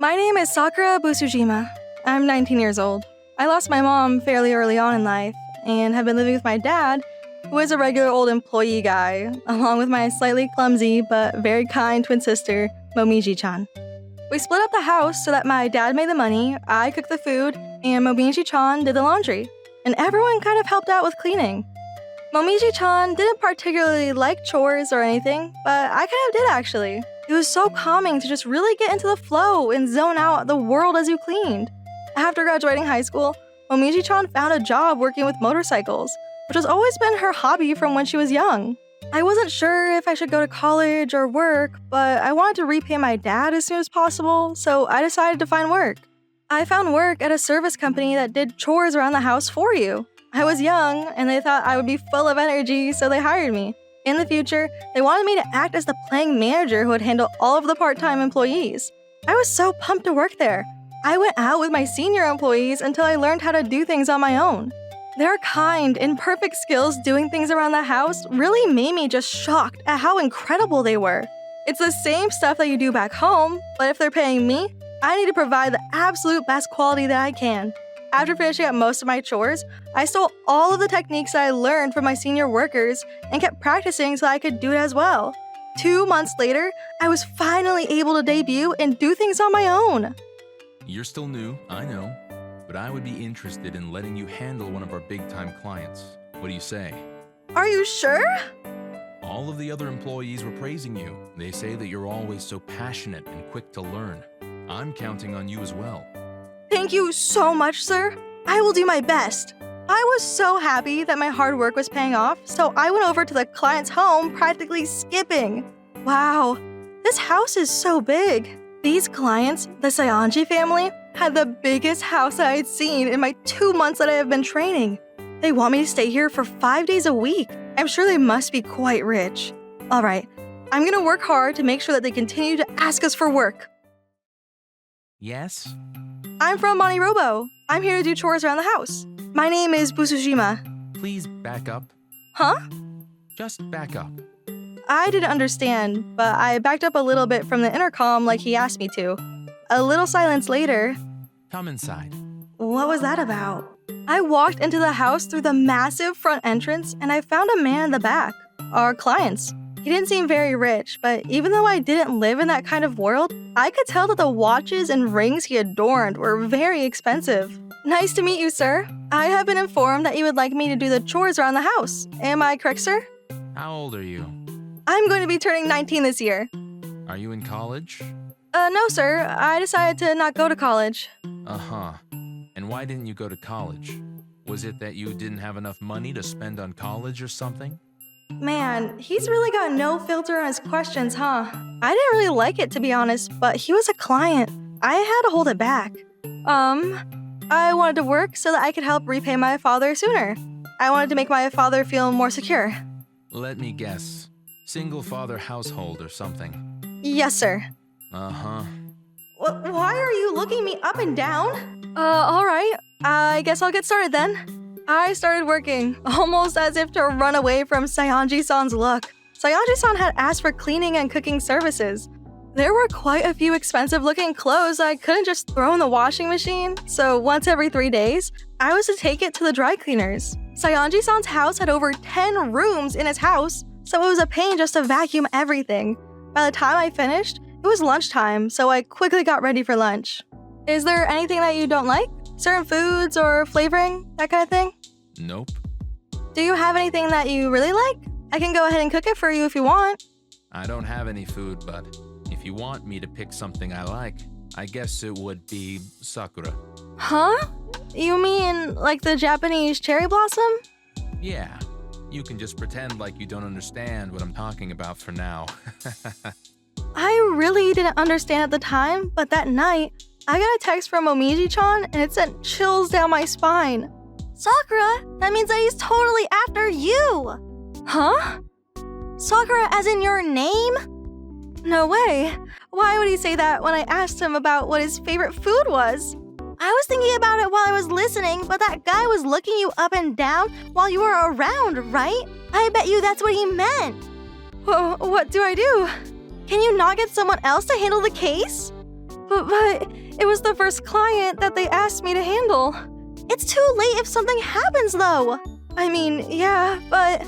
My name is Sakura Busujima. I'm 19 years old. I lost my mom fairly early on in life and have been living with my dad, who is a regular old employee guy, along with my slightly clumsy but very kind twin sister, Momiji-chan. We split up the house so that my dad made the money, I cooked the food, and Momiji-chan did the laundry. And everyone kind of helped out with cleaning. Momiji-chan didn't particularly like chores or anything, but I kind of did actually. It was so calming to just really get into the flow and zone out the world as you cleaned. After graduating high school, Momiji-chan found a job working with motorcycles, which has always been her hobby from when she was young. I wasn't sure if I should go to college or work, but I wanted to repay my dad as soon as possible, so I decided to find work. I found work at a service company that did chores around the house for you. I was young, and they thought I would be full of energy, so they hired me. In the future, they wanted me to act as the playing manager who would handle all of the part-time employees. I was so pumped to work there. I went out with my senior employees until I learned how to do things on my own. Their kind and perfect skills doing things around the house really made me just shocked at how incredible they were. It's the same stuff that you do back home, but if they're paying me, I need to provide the absolute best quality that I can. After finishing up most of my chores, I stole all of the techniques that I learned from my senior workers and kept practicing so I could do it as well. 2 months later, I was finally able to debut and do things on my own. You're still new, I know, but I would be interested in letting you handle one of our big-time clients. What do you say? Are you sure? All of the other employees were praising you. They say that you're always so passionate and quick to learn. I'm counting on you as well. Thank you so much, sir. I will do my best. I was so happy that my hard work was paying off, so I went over to the client's home practically skipping. Wow, this house is so big. These clients, the Sayanji family, had the biggest house that I had seen in my 2 months that I have been training. They want me to stay here for 5 days a week. I'm sure they must be quite rich. All right, I'm gonna work hard to make sure that they continue to ask us for work. Yes? I'm from MoniRobo. I'm here to do chores around the house. My name is Busujima. Please back up. Huh? Just back up. I didn't understand, but I backed up a little bit from the intercom like he asked me to. A little silence later. Come inside. What was that about? I walked into the house through the massive front entrance and I found a man in the back. Our clients. He didn't seem very rich, but even though I didn't live in that kind of world, I could tell that the watches and rings he adorned were very expensive. Nice to meet you, sir. I have been informed that you would like me to do the chores around the house. Am I correct, sir? How old are you? I'm going to be turning 19 this year. Are you in college? No, sir. I decided to not go to college. Uh-huh. And why didn't you go to college? Was it that you didn't have enough money to spend on college or something? Man, he's really got no filter on his questions, huh? I didn't really like it, to be honest, but he was a client. I had to hold it back. I wanted to work so that I could help repay my father sooner. I wanted to make my father feel more secure. Let me guess. Single-father household or something? Yes, sir. Uh-huh. Why are you looking me up and down? Alright. I guess I'll get started then. I started working, almost as if to run away from Sayanji-san's look. Sayanji-san had asked for cleaning and cooking services. There were quite a few expensive-looking clothes I couldn't just throw in the washing machine, so once every 3 days, I was to take it to the dry cleaners. Sayanji-san's house had over 10 rooms in his house, so it was a pain just to vacuum everything. By the time I finished, it was lunchtime, so I quickly got ready for lunch. Is there anything that you don't like? Certain foods or flavoring, that kind of thing? Nope. Do you have anything that you really like? I can go ahead and cook it for you if you want. I don't have any food, but if you want me to pick something I like, I guess it would be sakura. Huh? You mean like the Japanese cherry blossom? Yeah. You can just pretend like you don't understand what I'm talking about for now. I really didn't understand at the time, but that night, I got a text from Momiji-chan and it sent chills down my spine. Sakura, that means that he's totally after you! Huh? Sakura as in your name? No way. Why would he say that when I asked him about what his favorite food was? I was thinking about it while I was listening, but that guy was looking you up and down while you were around, right? I bet you that's what he meant. What do I do? Can you not get someone else to handle the case? But it was the first client that they asked me to handle. It's too late if something happens, though. I mean, yeah, but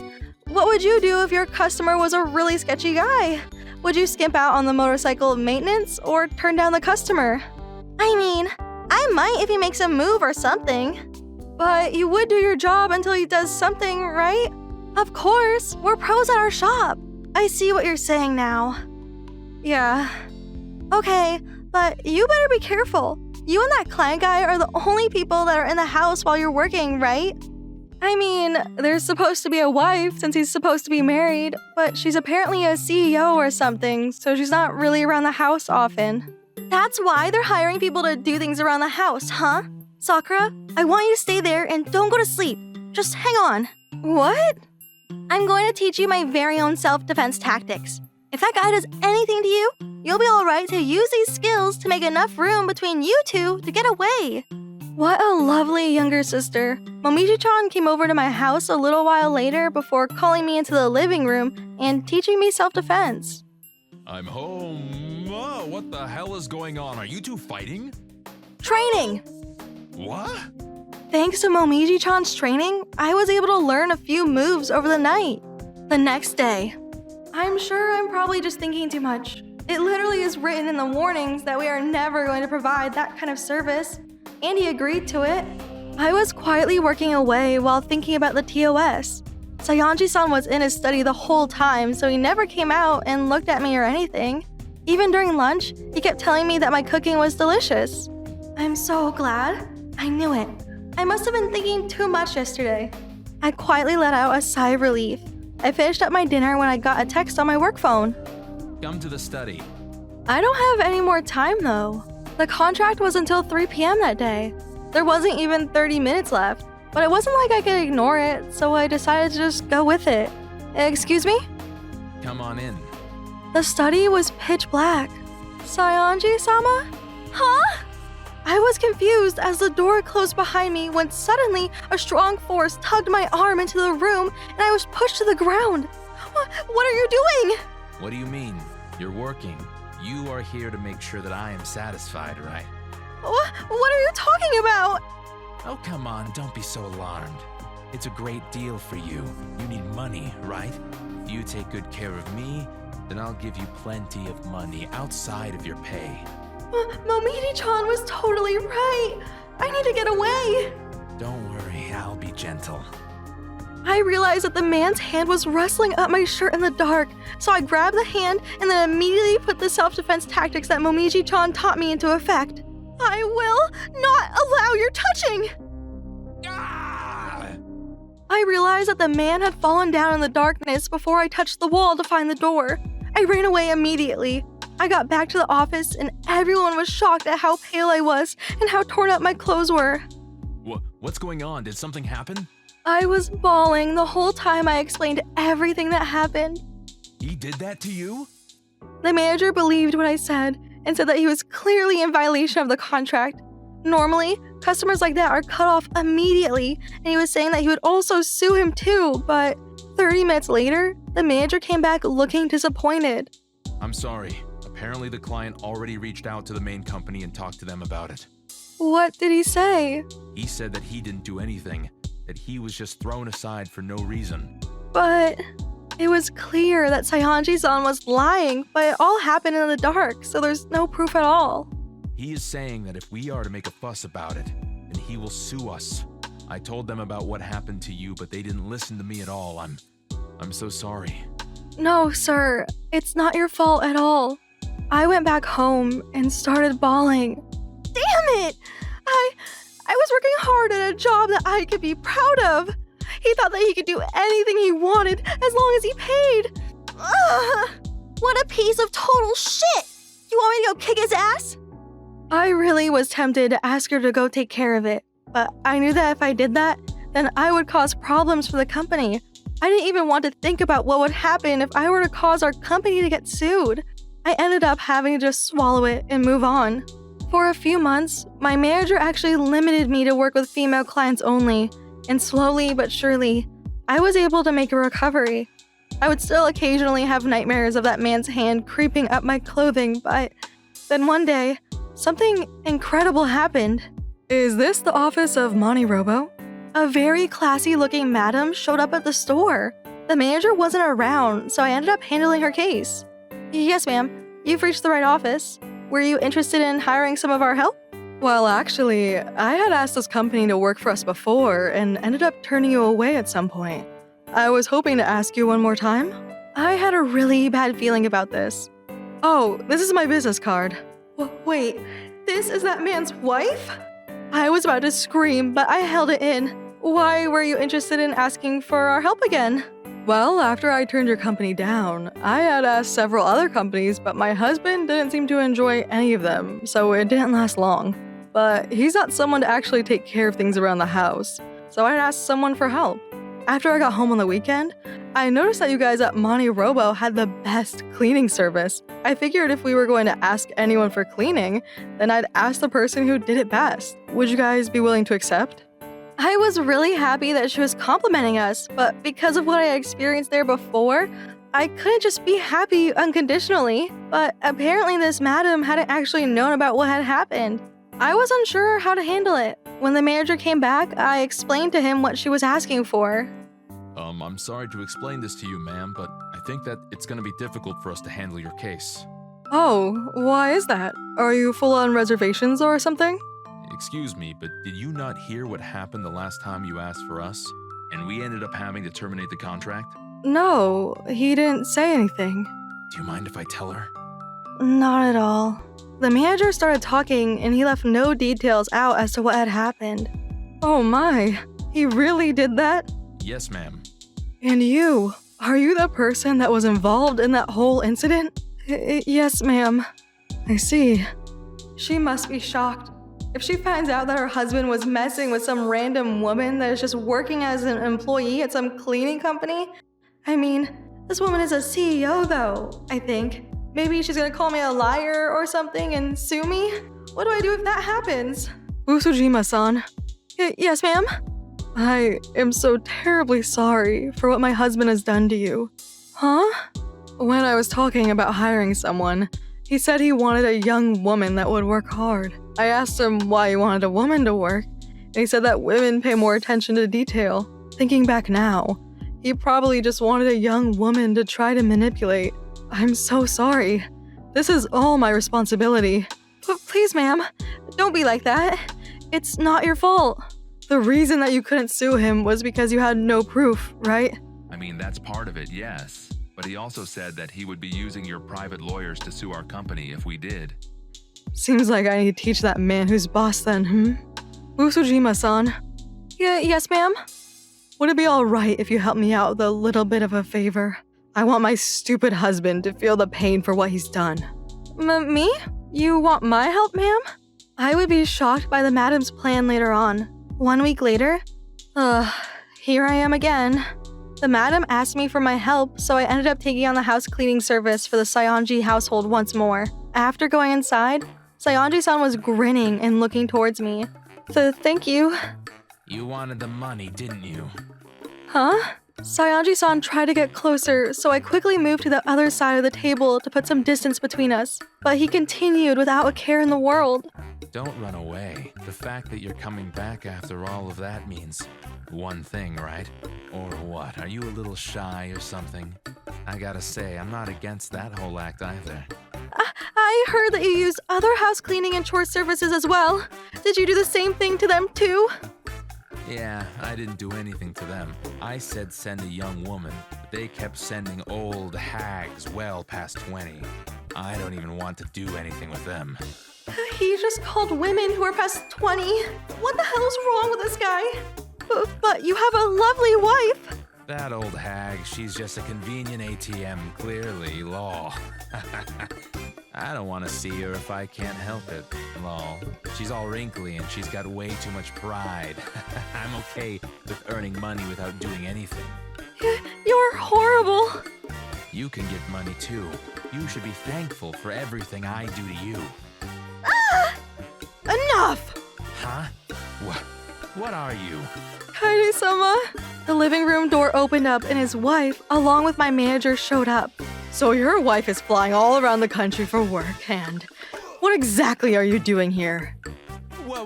what would you do if your customer was a really sketchy guy? Would you skimp out on the motorcycle maintenance or turn down the customer? I mean, I might if he makes a move or something. But you would do your job until he does something, right? Of course, we're pros at our shop. I see what you're saying now. Yeah. Okay, but you better be careful. You and that client guy are the only people that are in the house while you're working, right? I mean, there's supposed to be a wife since he's supposed to be married, but she's apparently a CEO or something, so she's not really around the house often. That's why they're hiring people to do things around the house, huh? Sakura, I want you to stay there and don't go to sleep. Just hang on. What? I'm going to teach you my very own self-defense tactics. If that guy does anything to you, you'll be alright to use these skills to make enough room between you two to get away. What a lovely younger sister. Momiji-chan came over to my house a little while later before calling me into the living room and teaching me self-defense. I'm home. Oh, what the hell is going on? Are you two fighting? Training! What? Thanks to Momiji-chan's training, I was able to learn a few moves over the night. The next day. I'm sure I'm probably just thinking too much. It literally is written in the warnings that we are never going to provide that kind of service. And he agreed to it. I was quietly working away while thinking about the TOS. Sayanji-san was in his study the whole time, so he never came out and looked at me or anything. Even during lunch, he kept telling me that my cooking was delicious. I'm so glad. I knew it. I must have been thinking too much yesterday. I quietly let out a sigh of relief. I finished up my dinner when I got a text on my work phone. Come to the study. I don't have any more time though. The contract was until 3 p.m. that day. There wasn't even 30 minutes left, but it wasn't like I could ignore it, so I decided to just go with it. Excuse me? Come on in. The study was pitch black. Sayanji-sama? Huh? I was confused as the door closed behind me when suddenly a strong force tugged my arm into the room and I was pushed to the ground. What are you doing? What do you mean? You're working. You are here to make sure that I am satisfied, right? What are you talking about? Oh, come on, don't be so alarmed. It's a great deal for you. You need money, right? If you take good care of me, then I'll give you plenty of money outside of your pay. Momiji-chan was totally right. I need to get away. Don't worry, I'll be gentle. I realized that the man's hand was rustling up my shirt in the dark, so I grabbed the hand and then immediately put the self-defense tactics that Momiji-chan taught me into effect. I will not allow your touching! Ah! I realized that the man had fallen down in the darkness before I touched the wall to find the door. I ran away immediately. I got back to the office and everyone was shocked at how pale I was and how torn up my clothes were. What's going on? Did something happen? I was bawling the whole time I explained everything that happened. He did that to you? The manager believed what I said and said that he was clearly in violation of the contract. Normally, customers like that are cut off immediately, and he was saying that he would also sue him too, but 30 minutes later, the manager came back looking disappointed. I'm sorry. Apparently the client already reached out to the main company and talked to them about it. What did he say? He said that he didn't do anything, that he was just thrown aside for no reason. But it was clear that Sayanji-san was lying, but it all happened in the dark, so there's no proof at all. He is saying that if we are to make a fuss about it, then he will sue us. I told them about what happened to you, but they didn't listen to me at all. I'm so sorry. No, sir, it's not your fault at all. I went back home and started bawling. Damn it! I was working hard at a job that I could be proud of. He thought that he could do anything he wanted as long as he paid. Ugh! What a piece of total shit! You want me to go kick his ass? I really was tempted to ask her to go take care of it, but I knew that if I did that, then I would cause problems for the company. I didn't even want to think about what would happen if I were to cause our company to get sued. I ended up having to just swallow it and move on. For a few months, my manager actually limited me to work with female clients only, and slowly but surely, I was able to make a recovery. I would still occasionally have nightmares of that man's hand creeping up my clothing, but then one day, something incredible happened. Is this the office of MoniRobo? A very classy-looking madam showed up at the store. The manager wasn't around, so I ended up handling her case. Yes, ma'am. You've reached the right office. Were you interested in hiring some of our help? Well, actually, I had asked this company to work for us before and ended up turning you away at some point. I was hoping to ask you one more time. I had a really bad feeling about this. Oh, this is my business card. Wait, this is that man's wife? I was about to scream, but I held it in. Why were you interested in asking for our help again? Well, after I turned your company down, I had asked several other companies, but my husband didn't seem to enjoy any of them, so it didn't last long. But he's not someone to actually take care of things around the house, so I'd asked someone for help. After I got home on the weekend, I noticed that you guys at MoniRobo had the best cleaning service. I figured if we were going to ask anyone for cleaning, then I'd ask the person who did it best. Would you guys be willing to accept? I was really happy that she was complimenting us, but because of what I experienced there before, I couldn't just be happy unconditionally. But apparently this madam hadn't actually known about what had happened. I was unsure how to handle it. When the manager came back, I explained to him what she was asking for. I'm sorry to explain this to you, ma'am, but I think that it's gonna be difficult for us to handle your case. Oh, why is that? Are you full on reservations or something? Excuse me, but did you not hear what happened the last time you asked for us? And we ended up having to terminate the contract? No, he didn't say anything. Do you mind if I tell her? Not at all. The manager started talking and he left no details out as to what had happened. Oh my, he really did that? Yes, ma'am. And you, are you the person that was involved in that whole incident? Yes, ma'am. I see. She must be shocked. If she finds out that her husband was messing with some random woman that is just working as an employee at some cleaning company. I mean, this woman is a CEO though, I think. Maybe she's gonna call me a liar or something and sue me? What do I do if that happens? Usujima-san. Yes, ma'am? I am so terribly sorry for what my husband has done to you. Huh? When I was talking about hiring someone, he said he wanted a young woman that would work hard. I asked him why he wanted a woman to work, and he said that women pay more attention to detail. Thinking back now, he probably just wanted a young woman to try to manipulate. I'm so sorry. This is all my responsibility. But please, ma'am, don't be like that. It's not your fault. The reason that you couldn't sue him was because you had no proof, right? I mean, that's part of it, yes. But he also said that he would be using your private lawyers to sue our company if we did. Seems like I need to teach that man who's boss then, Usujima-san. Yes, ma'am? Would it be alright if you helped me out with a little bit of a favor? I want my stupid husband to feel the pain for what he's done. Me? You want my help, ma'am? I would be shocked by the madam's plan later on. 1 week later? Here I am again. The madam asked me for my help, so I ended up taking on the house cleaning service for the Saionji household once more. After going inside, Saionji-san was grinning and looking towards me. Thank you. You wanted the money, didn't you? Huh? Saionji-san tried to get closer, so I quickly moved to the other side of the table to put some distance between us. But he continued without a care in the world. Don't run away. The fact that you're coming back after all of that means one thing, right? Or what? Are you a little shy or something? I gotta say, I'm not against that whole act either. I heard that you used other house cleaning and chore services as well. Did you do the same thing to them too? Yeah, I didn't do anything to them. I said send a young woman, but they kept sending old hags well past 20. I don't even want to do anything with them. He just called women who are past 20. What the hell's wrong with this guy? But you have a lovely wife. That old hag, she's just a convenient ATM, clearly, lol. I don't want to see her if I can't help it, lol. She's all wrinkly and she's got way too much pride. I'm okay with earning money without doing anything. You're horrible. You can get money too. You should be thankful for everything I do to you. Enough! Huh? What are you? Kaede-sama. The living room door opened up and his wife, along with my manager, showed up. So your wife is flying all around the country for work and... What exactly are you doing here? Whoa,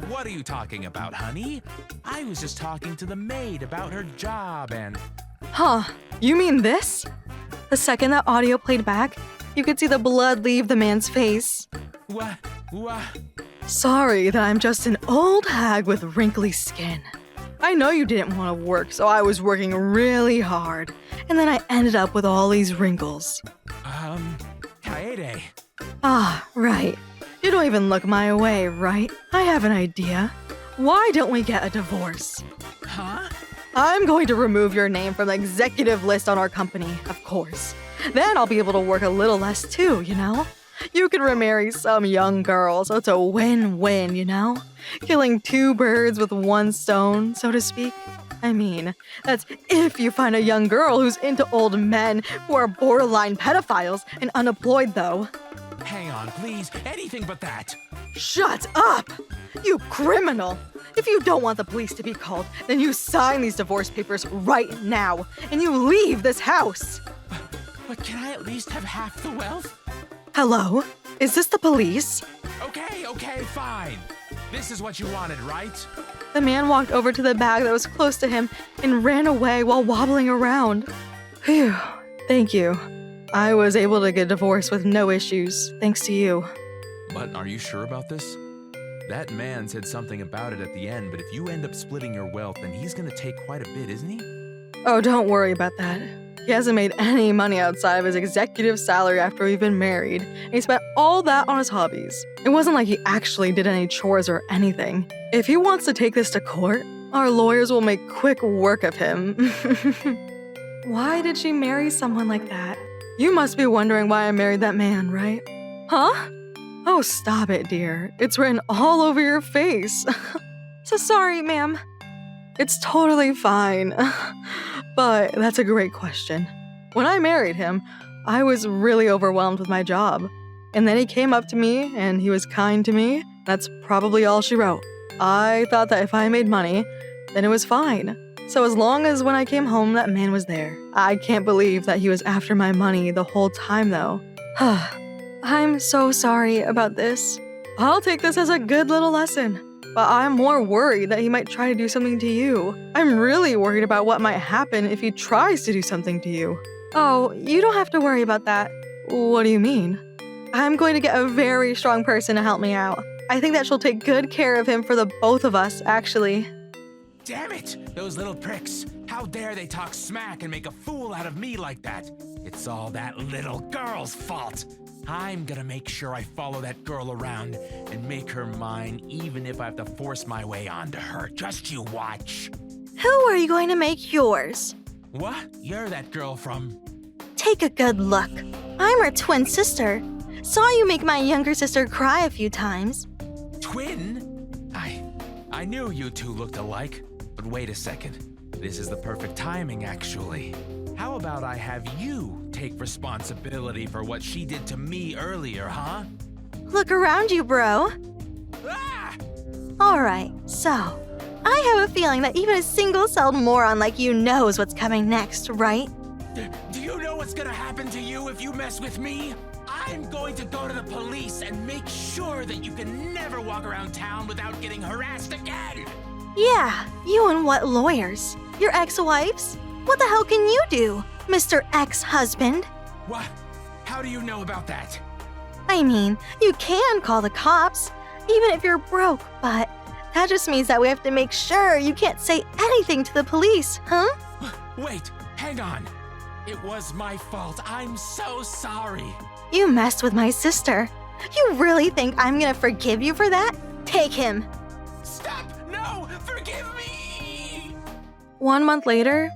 what are you talking about, honey? I was just talking to the maid about her job and… Huh, you mean this? The second that audio played back, you could see the blood leave the man's face. What? Sorry that I'm just an old hag with wrinkly skin. I know you didn't want to work, so I was working really hard. And then I ended up with all these wrinkles. Kaede. Ah, right. You don't even look my way, right? I have an idea. Why don't we get a divorce? Huh? I'm going to remove your name from the executive list on our company, of course. Then I'll be able to work a little less too, you know? You could remarry some young girl, so it's a win-win, you know? Killing two birds with one stone, so to speak. I mean, that's if you find a young girl who's into old men who are borderline pedophiles and unemployed, though. Hang on, please. Anything but that. Shut up! You criminal! If you don't want the police to be called, then you sign these divorce papers right now, and you leave this house! But can I at least have half the wealth? Hello? Is this the police? Okay, fine. This is what you wanted, right? The man walked over to the bag that was close to him and ran away while wobbling around. Phew, thank you. I was able to get divorced with no issues, thanks to you. But are you sure about this? That man said something about it at the end, but if you end up splitting your wealth, then he's gonna take quite a bit, isn't he? Oh, don't worry about that. He hasn't made any money outside of his executive salary after we've been married, and he spent all that on his hobbies. It wasn't like he actually did any chores or anything. If he wants to take this to court, our lawyers will make quick work of him. Why did she marry someone like that? You must be wondering why I married that man, right? Huh? Oh, stop it, dear. It's written all over your face. So sorry, ma'am. It's totally fine. But that's a great question. When I married him, I was really overwhelmed with my job. And then he came up to me and he was kind to me. That's probably all she wrote. I thought that if I made money, then it was fine. So as long as when I came home, that man was there. I can't believe that he was after my money the whole time, though. I'm so sorry about this. I'll take this as a good little lesson. But I'm more worried that he might try to do something to you. I'm really worried about what might happen if he tries to do something to you. Oh, you don't have to worry about that. What do you mean? I'm going to get a very strong person to help me out. I think that she'll take good care of him for the both of us, actually. Damn it! Those little pricks! How dare they talk smack and make a fool out of me like that? It's all that little girl's fault. I'm gonna make sure I follow that girl around and make her mine, even if I have to force my way onto her. Just you watch. Who are you going to make yours? What? You're that girl from… Take a good look. I'm her twin sister. Saw you make my younger sister cry a few times. Twin? I knew you two looked alike. But wait a second. This is the perfect timing, actually. How about I have you take responsibility for what she did to me earlier, huh? Look around you, bro. Ah! Alright, so, I have a feeling that even a single-celled moron like you knows what's coming next, right? Do you know what's gonna happen to you if you mess with me? I'm going to go to the police and make sure that you can never walk around town without getting harassed again! Yeah, you and what lawyers? Your ex-wives? What the hell can you do, Mr. Ex-husband? What? How do you know about that? I mean, you can call the cops, even if you're broke, but that just means that we have to make sure you can't say anything to the police, huh? Wait, hang on. It was my fault. I'm so sorry. You messed with my sister. You really think I'm gonna forgive you for that? Take him. Stop! No! Forgive me! 1 month later,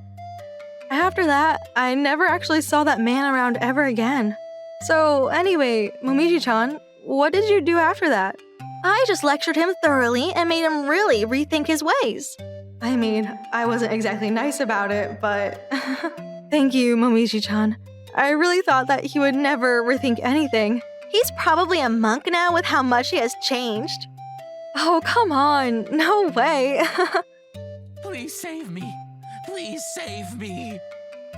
after that, I never actually saw that man around ever again. So anyway, Momiji-chan, what did you do after that? I just lectured him thoroughly and made him really rethink his ways. I mean, I wasn't exactly nice about it, but… Thank you, Momiji-chan. I really thought that he would never rethink anything. He's probably a monk now with how much he has changed. Oh, come on. No way. Please save me. Please save me.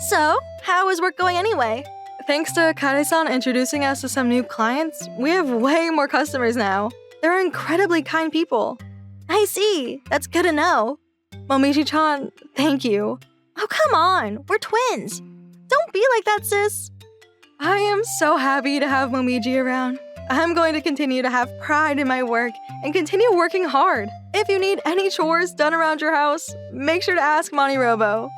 So, how is work going anyway? Thanks to Kare-san introducing us to some new clients, we have way more customers now. They're incredibly kind people. I see. That's good to know. Momiji-chan, thank you. Oh, come on. We're twins. Don't be like that, sis. I am so happy to have Momiji around. I'm going to continue to have pride in my work and continue working hard. If you need any chores done around your house, make sure to ask MoniRobo.